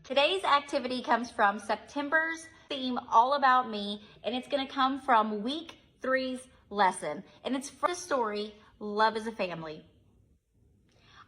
Today's activity comes from September's theme, All About Me, and it's going to come from week 3's lesson. And it's from the story, Love is a Family.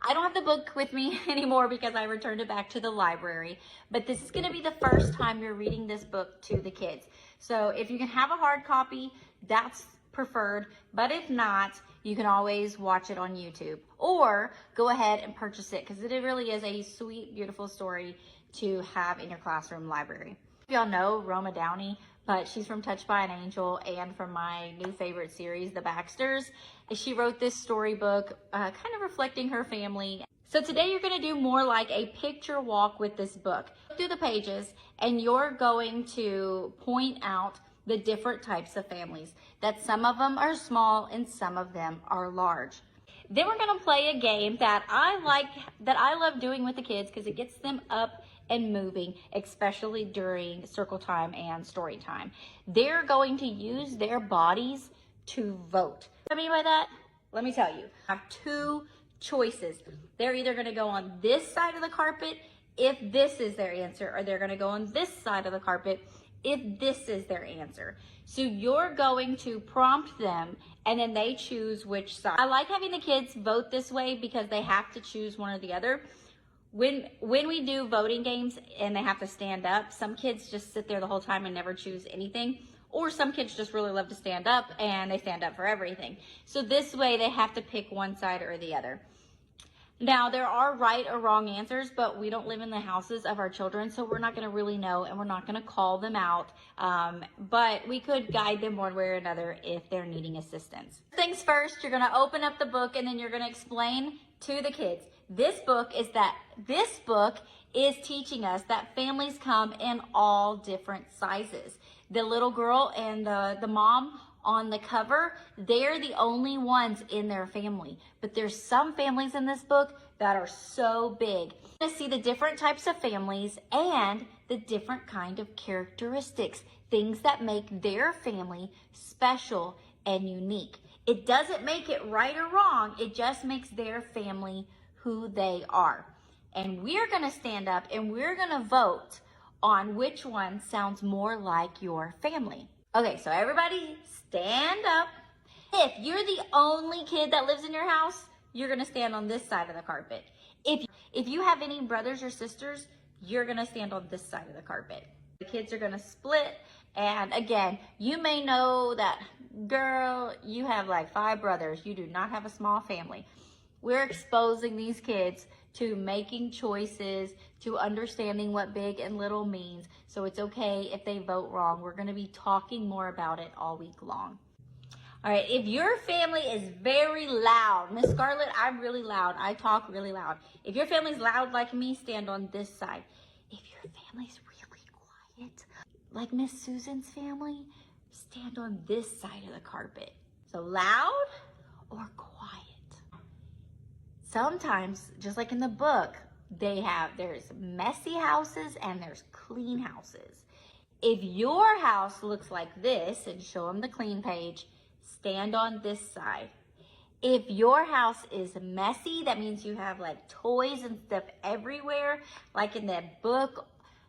I don't have the book with me anymore because I returned it back to the library, but this is going to be the first time you're reading this book to the kids. So if you can have a hard copy, that's preferred, but if not, you can always watch it on YouTube or go ahead and purchase it because it really is a sweet, beautiful story to have in your classroom library. Y'all know Roma Downey, but she's from Touched by an Angel and from my new favorite series, The Baxters. She wrote this storybook kind of reflecting her family. So today you're going to do more like a picture walk with this book. Look through the pages and you're going to point out the different types of families, that some of them are small and some of them are large. Then we're going to play a game that I love doing with the kids because it gets them up and moving, especially during circle time and story time. They're going to use their bodies to vote. What I mean by that? Let me tell you. I have two choices. They're either going to go on this side of the carpet if this is their answer, or they're going to go on this side of the carpet if this is their answer. So you're going to prompt them and then they choose which side. I like having the kids vote this way because they have to choose one or the other. When we do voting games and they have to stand up, some kids just sit there the whole time and never choose anything. Or some kids just really love to stand up and they stand up for everything. So this way they have to pick one side or the other. Now, there are right or wrong answers, but we don't live in the houses of our children, so we're not going to really know, and we're not going to call them out. But we could guide them one way or another if they're needing assistance. Things first, you're going to open up the book, and then you're going to explain to the kids. This book is teaching us that families come in all different sizes. The little girl and the mom on the cover, they're the only ones in their family. But there's some families in this book that are so big. You're going to see the different types of families and the different kind of characteristics, things that make their family special and unique. It doesn't make it right or wrong. It just makes their family who they are. And we're going to stand up and we're going to vote on which one sounds more like your family. Okay, so everybody stand up. If you're the only kid that lives in your house, you're gonna stand on this side of the carpet. If you have any brothers or sisters, you're gonna stand on this side of the carpet. The kids are gonna split, and again, you may know that, girl, you have like 5 brothers. You do not have a small family. We're exposing these kids to making choices, to understanding what big and little means. So it's okay if they vote wrong. We're going to be talking more about it all week long. All right, if your family is very loud, Miss Scarlett, I'm really loud. I talk really loud. If your family's loud like me, stand on this side. If your family's really quiet, like Miss Susan's family, stand on this side of the carpet. So loud or quiet. Sometimes, just like in the book, there's messy houses and there's clean houses. If your house looks like this, and show them the clean page, stand on this side. If your house is messy, that means you have like toys and stuff everywhere, like in that book,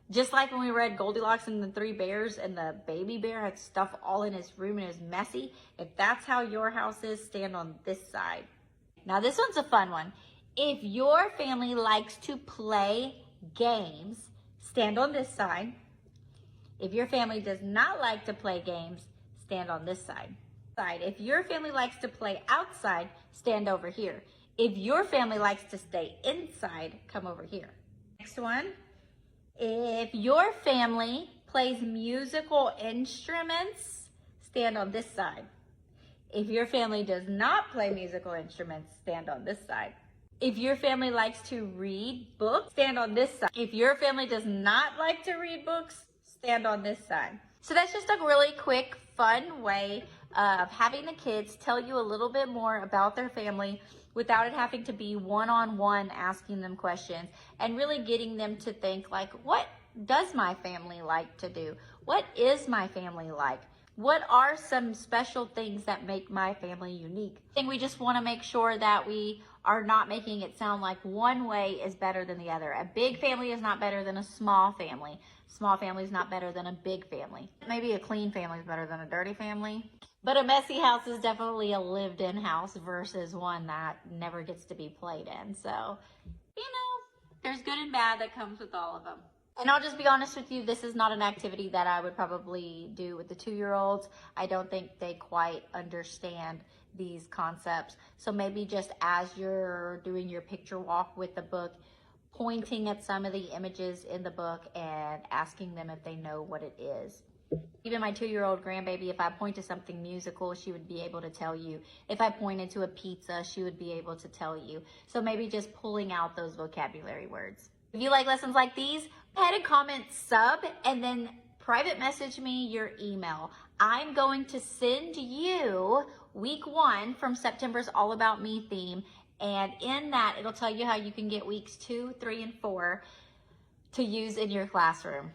just like when we read Goldilocks and the 3 Bears and the baby bear had stuff all in his room and it was messy. If that's how your house is, stand on this side. Now this one's a fun one. If your family likes to play games, stand on this side. If your family does not like to play games, stand on this side. If your family likes to play outside, stand over here. If your family likes to stay inside, come over here. Next one. If your family plays musical instruments, stand on this side. If your family does not play musical instruments, stand on this side. If your family likes to read books, stand on this side. If your family does not like to read books, stand on this side. So that's just a really quick, fun way of having the kids tell you a little bit more about their family without it having to be one-on-one asking them questions, and really getting them to think like, what does my family like to do? What is my family like? What are some special things that make my family unique? I think we just want to make sure that we are not making it sound like one way is better than the other. A big family is not better than a small family. Small family is not better than a big family. Maybe a clean family is better than a dirty family. But a messy house is definitely a lived-in house versus one that never gets to be played in. So, there's good and bad that comes with all of them. And I'll just be honest with you, this is not an activity that I would probably do with the 2-year-olds. I don't think they quite understand these concepts. So maybe just as you're doing your picture walk with the book, pointing at some of the images in the book and asking them if they know what it is. Even my 2-year-old grandbaby, if I point to something musical, she would be able to tell you. If I pointed to a pizza, she would be able to tell you. So maybe just pulling out those vocabulary words. If you like lessons like these, go ahead and comment sub and then private message me your email. I'm going to send you week 1 from September's All About Me theme. And in that, it'll tell you how you can get weeks 2, 3, and 4 to use in your classroom.